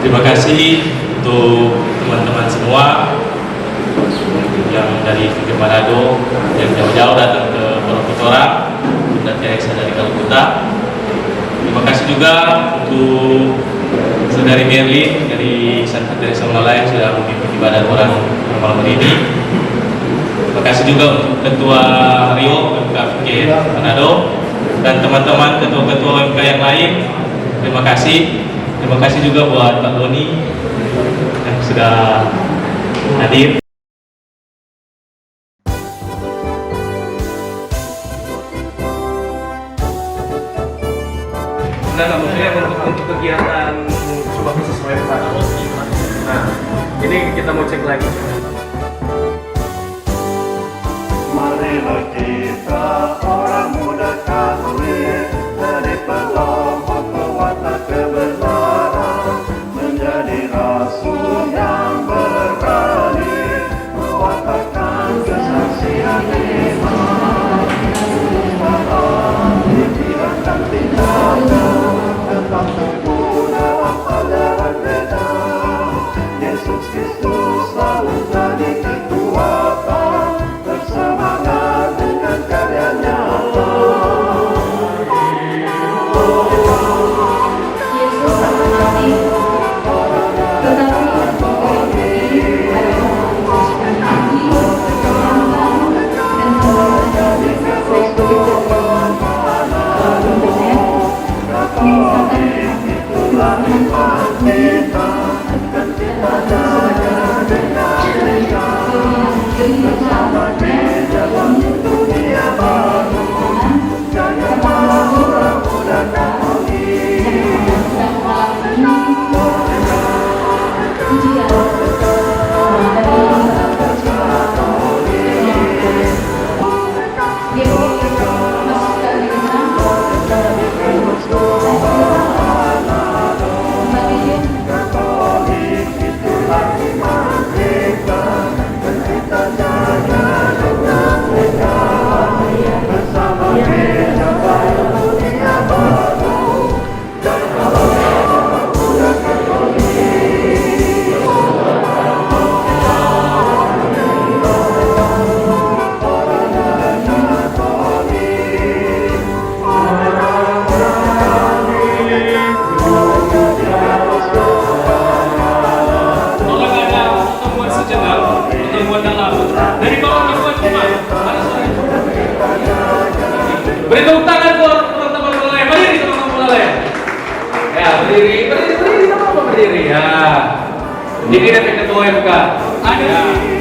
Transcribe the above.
Terima kasih untuk teman-teman semua yang dari Fikir Manado, yang jauh-jauh datang ke Borobudur dan Teresa dari Kalkuta. Terima kasih juga untuk saudari Merlin dari Santa Teresa Malaya yang sudah memimpin ibadah orang malam ini. Terima kasih juga untuk Ketua Rio MK Fikir Manado dan teman-teman ketua-ketua MK yang lain. Terima kasih. Terima kasih juga buat Pak Doni yang sudah hadir. Nah, maksudnya untuk kegiatan coba sesuai Pak. Nah, ini kita mau cek lagi. Marilah kita orang muda Katolik dari kelompok pewarta kebenaran menjadi rasul yang berani mewartakan kesaksian iman. Dalam pikiran dan tindakan tetap teguh dalam ajaran benar. Yesus Kristus selalu jadi kekuatan, bersemangat dengan karya nyata. Yesus sangat mati, tetapi Beri tepuk tangan buat teman-teman Malaya. Berdiri teman-teman Malaya. Ya, berdiri teman-teman berdiri. Ya. Ini dari ketua MK. Ada.